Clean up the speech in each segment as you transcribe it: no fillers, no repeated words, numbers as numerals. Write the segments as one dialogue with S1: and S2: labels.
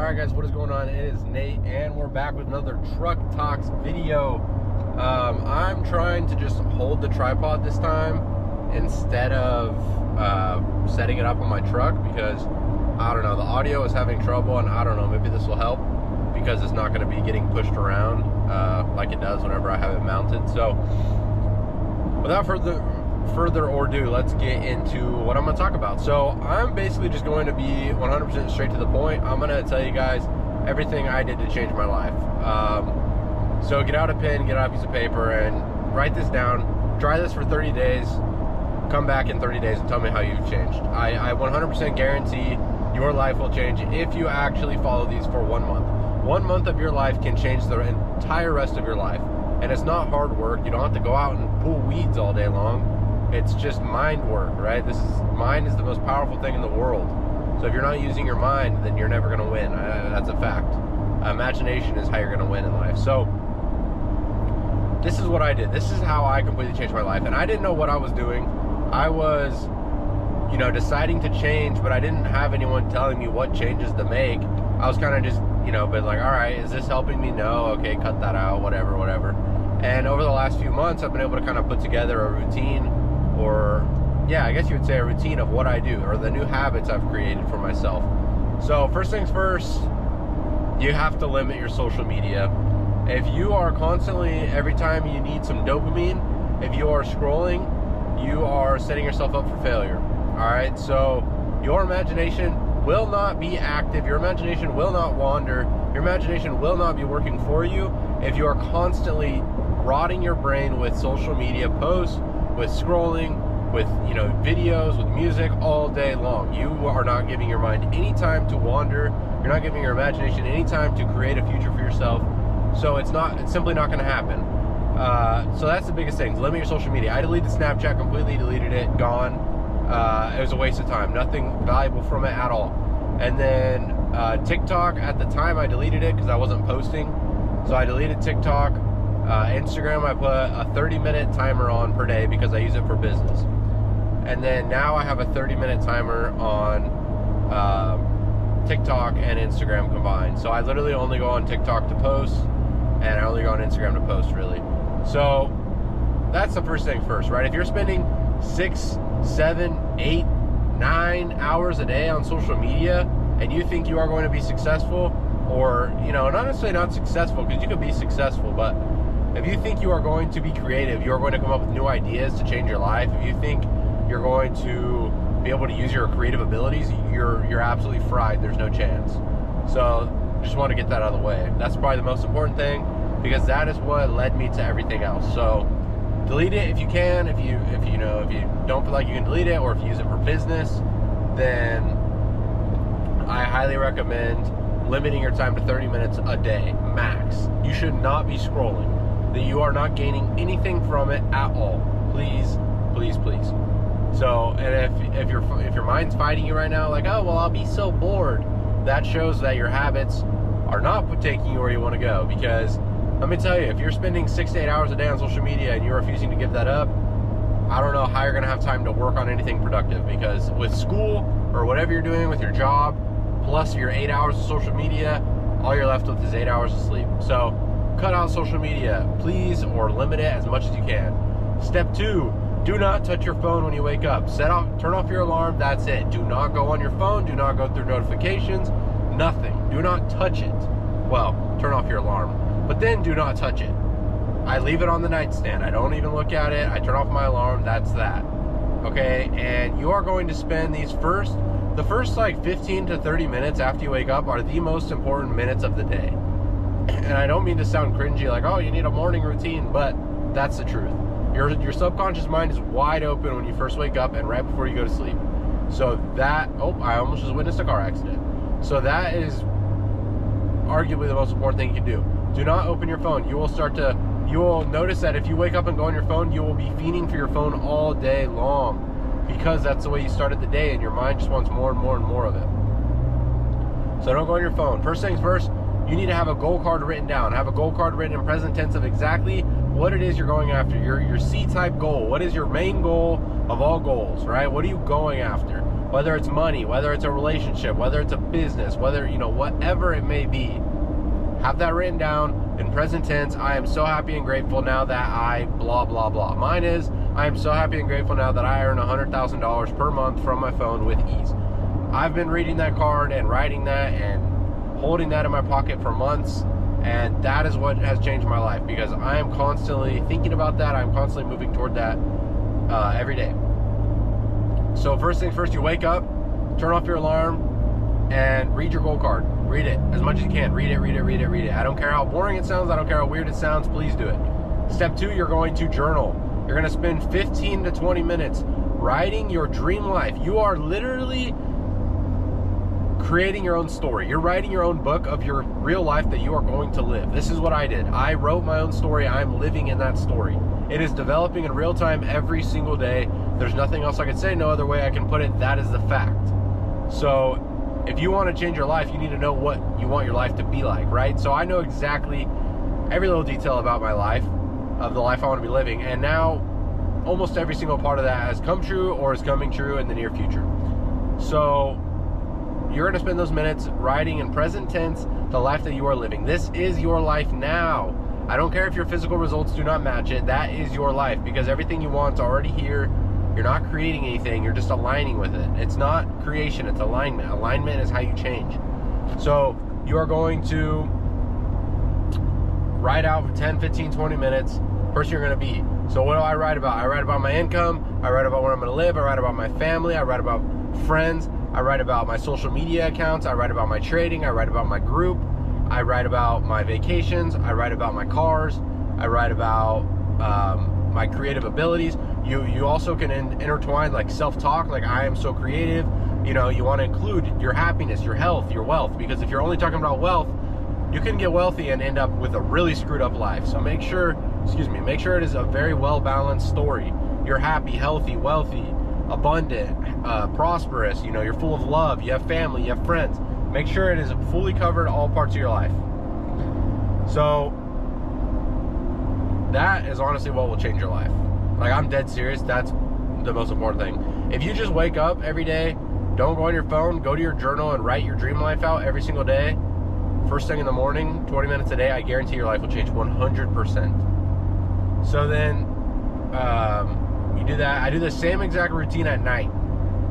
S1: Alright guys, what is going on? It is Nate and we're back with another Truck Talks video. I'm trying to just hold the tripod this time instead of setting it up on my truck because I don't know, the audio is having trouble, and I don't know, maybe this will help because it's not going to be getting pushed around like it does whenever I have it mounted. So without further ado, let's get into what I'm going to talk about. So I'm basically just going to be 100% straight to the point. I'm going to tell you guys everything I did to change my life. So get out a pen, get out a piece of paper, and write this down. Try this for 30 days. Come back in 30 days and tell me how you've changed. I 100% guarantee your life will change if you actually follow these for 1 month. 1 month of your life can change the entire rest of your life. And it's not hard work. You don't have to go out and pull weeds all day long. It's just mind work, right? Mind is the most powerful thing in the world. So if you're not using your mind, then you're never going to win. That's a fact. Imagination is how you're going to win in life. So this is what I did. This is how I completely changed my life. And I didn't know what I was doing. I was, deciding to change, but I didn't have anyone telling me what changes to make. I was kind of just, but like, all right, is this helping me? No. Okay, cut that out, whatever. And over the last few months, I've been able to kind of put together a routine, or yeah, I guess you would say a routine of what I do, or the new habits I've created for myself. So first things first, you have to limit your social media. If you are constantly, every time you need some dopamine, if you are scrolling, you are setting yourself up for failure. All right, so your imagination will not be active, your imagination will not wander, your imagination will not be working for you if you are constantly rotting your brain with social media posts, with scrolling, with videos, with music all day long. You are not giving your mind any time to wander. You're not giving your imagination any time to create a future for yourself. So it's simply not going to happen. So that's the biggest thing. Limit your social media. I deleted Snapchat, completely deleted it, gone. It was a waste of time. Nothing valuable from it at all. And then TikTok, at the time I deleted it because I wasn't posting. So I deleted TikTok. Instagram, I put a 30-minute timer on per day because I use it for business. And then now I have a 30-minute timer on TikTok and Instagram combined. So I literally only go on TikTok to post, and I only go on Instagram to post, really. So that's the first thing first, right? If you're spending 6, 7, 8, 9 hours a day on social media and you think you are going to be successful, or, not necessarily not successful, because you could be successful, but if you think you are going to be creative, you are going to come up with new ideas to change your life, if you think you're going to be able to use your creative abilities, you're absolutely fried. There's no chance. So just want to get that out of the way. That's probably the most important thing, because that is what led me to everything else. So delete it if you can. If you don't feel like you can delete it, or if you use it for business, then I highly recommend limiting your time to 30 minutes a day max. You should not be scrolling. That you are not gaining anything from it at all. Please. So, and if your mind's fighting you right now, like, oh well, I'll be so bored, that shows that your habits are not taking you where you want to go. Because let me tell you, if you're spending 6 to 8 hours a day on social media and you're refusing to give that up, I don't know how you're going to have time to work on anything productive. Because with school or whatever you're doing with your job, plus your 8 hours of social media, all you're left with is 8 hours of sleep. So cut out social media, please, or limit it as much as you can. Step 2, do not touch your phone when you wake up. Turn off your alarm, that's it. Do not go on your phone, do not go through notifications, nothing. Do not touch it. Well, turn off your alarm, but then do not touch it. I leave it on the nightstand. I don't even look at it. I turn off my alarm, that's that. Okay, and you are going to spend the first like 15 to 30 minutes after you wake up are the most important minutes of the day. And I don't mean to sound cringy, like, oh, you need a morning routine, but that's the truth. Your subconscious mind is wide open when you first wake up and right before you go to sleep. So that, I almost just witnessed a car accident. So that is arguably the most important thing you can do. Do not open your phone. You will notice that if you wake up and go on your phone, you will be fiending for your phone all day long, because that's the way you started the day and your mind just wants more and more and more of it. So don't go on your phone. First things first, you need to have a goal card written down. Have a goal card written in present tense of exactly what it is you're going after. Your C-type goal. What is your main goal of all goals, right? What are you going after? whether it's money, whether it's a relationship, whether it's a business, whether, whatever it may be. Have that written down in present tense. I am so happy and grateful now that I blah, blah, blah. Mine is, I am so happy and grateful now that I earn $100,000 per month from my phone with ease. I've been reading that card and writing that and holding that in my pocket for months, and that is what has changed my life, because I am constantly thinking about that. I'm constantly moving toward that every day. So first things first, you wake up, turn off your alarm, and read your goal card. Read it as much as you can. Read it, read it, read it, read it. I don't care how boring it sounds. I don't care how weird it sounds. Please do it. Step 2, you're going to journal. You're going to spend 15 to 20 minutes writing your dream life. You are literally creating your own story. You're writing your own book of your real life that you are going to live. This is what I did. I wrote my own story. I'm living in that story. It is developing in real time every single day. There's nothing else I can say, no other way I can put it. That is the fact. So if you want to change your life, you need to know what you want your life to be like, right? So I know exactly every little detail about my life, of the life I want to be living, and now almost every single part of that has come true or is coming true in the near future. So you're going to spend those minutes writing in present tense the life that you are living. This is your life now. I don't care if your physical results do not match it. That is your life, because everything you want is already here. You're not creating anything. You're just aligning with it. It's not creation. It's alignment. Alignment is how you change. So you are going to write out for 10, 15, 20 minutes person you're going to be. So what do I write about? I write about my income. I write about where I'm going to live. I write about my family. I write about friends. I write about my social media accounts. I write about my trading. I write about my group. I write about my vacations. I write about my cars. I write about my creative abilities. You also can intertwine like self-talk, like I am so creative. You want to include your happiness, your health, your wealth, because if you're only talking about wealth, you can get wealthy and end up with a really screwed up life. So make sure it is a very well-balanced story. You're happy, healthy, wealthy, abundant, prosperous, you're full of love, you have family, you have friends. Make sure it is fully covered all parts of your life. So that is honestly what will change your life. Like, I'm dead serious. That's the most important thing. If you just wake up every day, don't go on your phone, go to your journal and write your dream life out every single day. First thing in the morning, 20 minutes a day, I guarantee your life will change 100%. So then you do that. I do the same exact routine at night,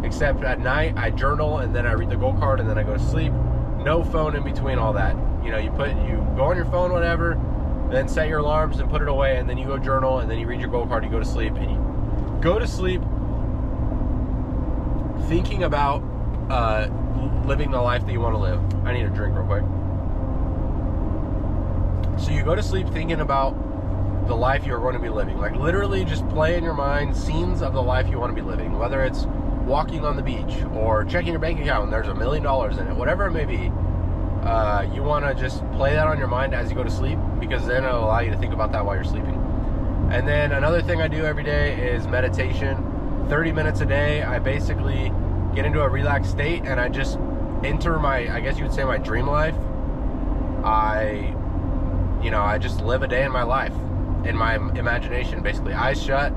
S1: except at night I journal and then I read the goal card and then I go to sleep. No phone in between all that. You go on your phone, whatever, then set your alarms and put it away, and then you go journal, and then you read your goal card, you go to sleep, and you go to sleep thinking about living the life that you want to live. I need a drink real quick. So you go to sleep thinking about the life you're going to be living. Like, literally just play in your mind scenes of the life you want to be living, whether it's walking on the beach or checking your bank account and there's $1 million in it, whatever it may be. You want to just play that on your mind as you go to sleep, because then it'll allow you to think about that while you're sleeping. And then another thing I do every day is meditation. 30 minutes a day. I basically get into a relaxed state and I just enter I guess you would say my dream life. I just live a day in my life, in my imagination, basically. Eyes shut,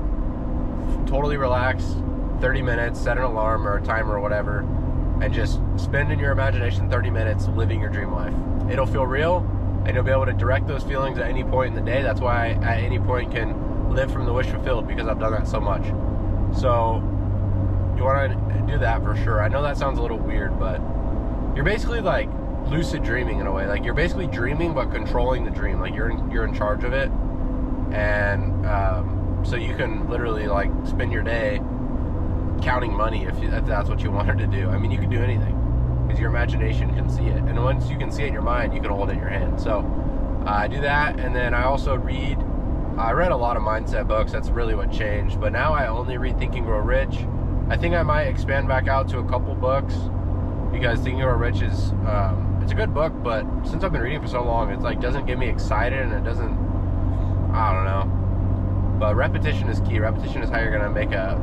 S1: totally relaxed, 30 minutes, set an alarm or a timer or whatever, and just spend in your imagination 30 minutes living your dream life. It'll feel real, and you'll be able to direct those feelings at any point in the day. That's why I, at any point, can live from the wish fulfilled, because I've done that so much. So you want to do that for sure. I know that sounds a little weird, but you're basically like lucid dreaming in a way. Like, you're basically dreaming but controlling the dream. Like, you're in charge of it, and so you can literally like spend your day counting money if that's what you wanted to do. I mean, you can do anything because your imagination can see it, and once you can see it in your mind, you can hold it in your hand. So I do that, and then I also read. I read a lot of mindset books. That's really what changed. But now I only read Think and Grow Rich. I think I might expand back out to a couple books, because Think and Grow Rich is it's a good book, but since I've been reading for so long, it's like doesn't get me excited, and it doesn't, I don't know. But repetition is key. Repetition is how you're gonna make a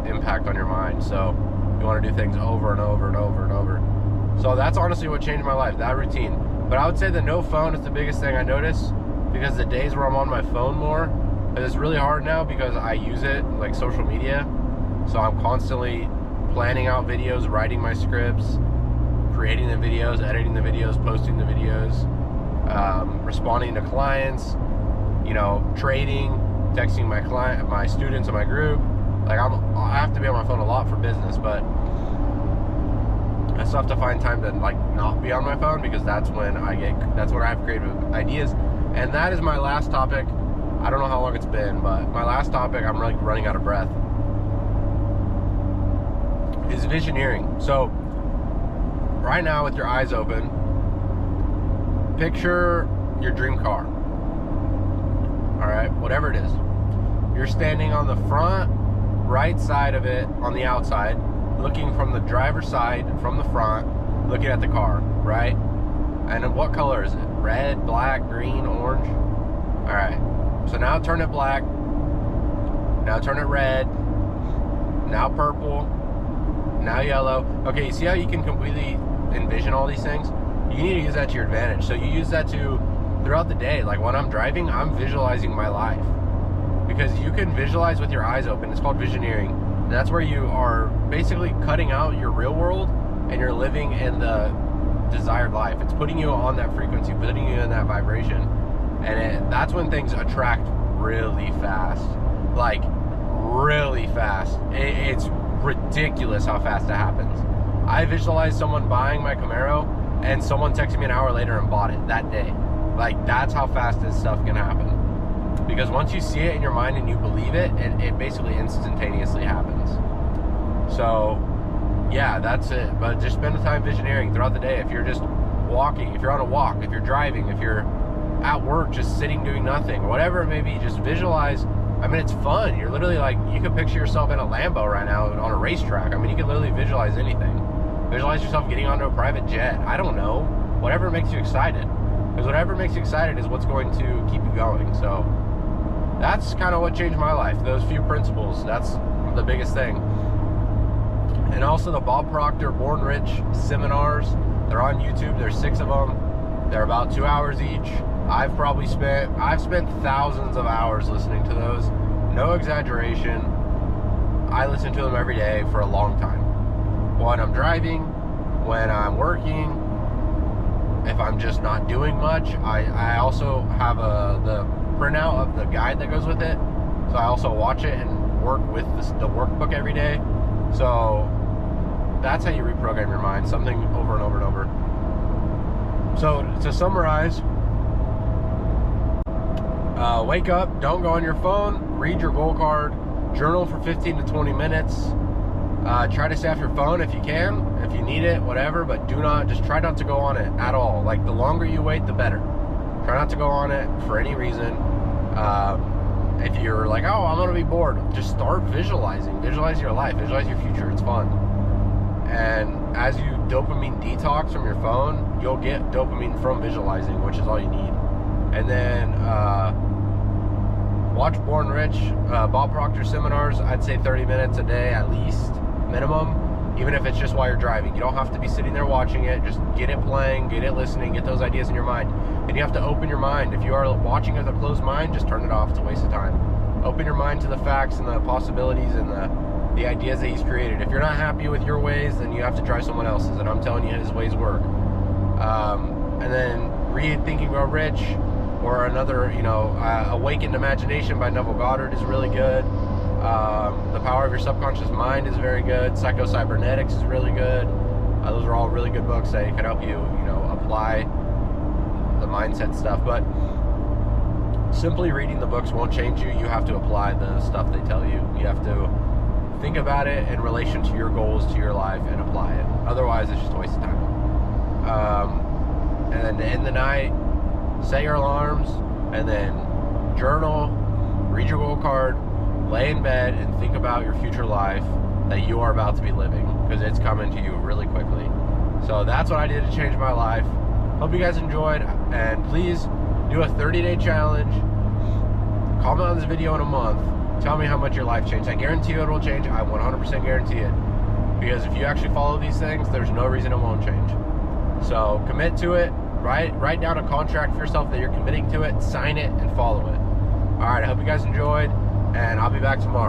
S1: impact on your mind. So you want to do things over and over and over and over. So that's honestly what changed my life, that routine. But I would say that no phone is the biggest thing I notice, because the days where I'm on my phone more, it's really hard now because I use it like social media. So I'm constantly planning out videos, writing my scripts, creating the videos, editing the videos, posting the videos, responding to clients, you know, trading, texting my students in my group. Like I have to be on my phone a lot for business, but I still have to find time to like not be on my phone, because that's when I have creative ideas. And that is my last topic. I don't know how long it's been, but my last topic, I'm really running out of breath, is visioneering. So right now, with your eyes open, picture your dream car. All right, whatever it is. You're standing on the front right side of it, on the outside, looking from the driver's side, from the front, looking at the car, right? And what color is it? Red, black, green, orange? All right. So now turn it black. Now turn it red. Now purple. Now yellow. Okay, you see how you can completely envision all these things? You need to use that to your advantage. So you use that throughout the day. Like when I'm driving, I'm visualizing my life. Because you can visualize with your eyes open. It's called visioneering. And that's where you are basically cutting out your real world and you're living in the desired life. It's putting you on that frequency, putting you in that vibration. And that's when things attract really fast. Like, really fast. It's ridiculous how fast it happens. I visualized someone buying my Camaro, and someone texted me an hour later and bought it that day. Like, that's how fast this stuff can happen. Because once you see it in your mind and you believe it, it basically instantaneously happens. So, yeah, that's it. But just spend the time visioneering throughout the day. If you're just walking, if you're on a walk, if you're driving, if you're at work just sitting doing nothing, whatever it may be, just visualize. I mean, it's fun. You're literally like, you could picture yourself in a Lambo right now on a racetrack. I mean, you can literally visualize anything. Visualize yourself getting onto a private jet. I don't know. Whatever makes you excited. Because whatever makes you excited is what's going to keep you going. So that's kind of what changed my life. Those few principles. That's the biggest thing. And also the Bob Proctor Born Rich seminars. They're on YouTube. There's 6 of them. They're about 2 hours each. I've spent thousands of hours listening to those. No exaggeration. I listen to them every day for a long time. When I'm driving, when I'm working, if I'm just not doing much, I also have the printout of the guide that goes with it. So I also watch it and work with the workbook every day. So that's how you reprogram your mind, something over and over and over. So to summarize, wake up, don't go on your phone, read your goal card, journal for 15 to 20 minutes. Try to stay off your phone if you can, if you need it, whatever, but just try not to go on it at all. Like, the longer you wait, the better. Try not to go on it for any reason. If you're like, oh, I'm gonna be bored, just start visualizing. Visualize your life, visualize your future, it's fun. And as you dopamine detox from your phone, you'll get dopamine from visualizing, which is all you need. And then watch Born Rich, Bob Proctor seminars. I'd say 30 minutes a day at least, minimum, even if it's just while you're driving. You don't have to be sitting there watching it. Just get it playing, get it listening, get those ideas in your mind. And you have to open your mind. If you are watching with a closed mind, just turn it off. It's a waste of time. Open your mind to the facts and the possibilities and the ideas that he's created. If you're not happy with your ways, then you have to try someone else's, and I'm telling you, his ways work. And then read Think and Grow Rich, or another, Awakened Imagination by Neville Goddard is really good. The Power of Your Subconscious Mind is very good. Psycho-Cybernetics is really good. Those are all really good books that can help you, apply the mindset stuff. But simply reading the books won't change you. You have to apply the stuff they tell you. You have to think about it in relation to your goals, to your life, and apply it. Otherwise, it's just a waste of time. And then to end the night, set your alarms, and then journal, read your goal card, lay in bed, and think about your future life that you are about to be living, because it's coming to you really quickly. So that's what I did to change my life. Hope you guys enjoyed, and please do a 30-day challenge. Comment on this video in a month. Tell me how much your life changed. I guarantee you it will change. I 100% guarantee it. Because if you actually follow these things, there's no reason it won't change. So commit to it. Write down a contract for yourself that you're committing to it, sign it, and follow it. Alright, I hope you guys enjoyed, and I'll be back tomorrow.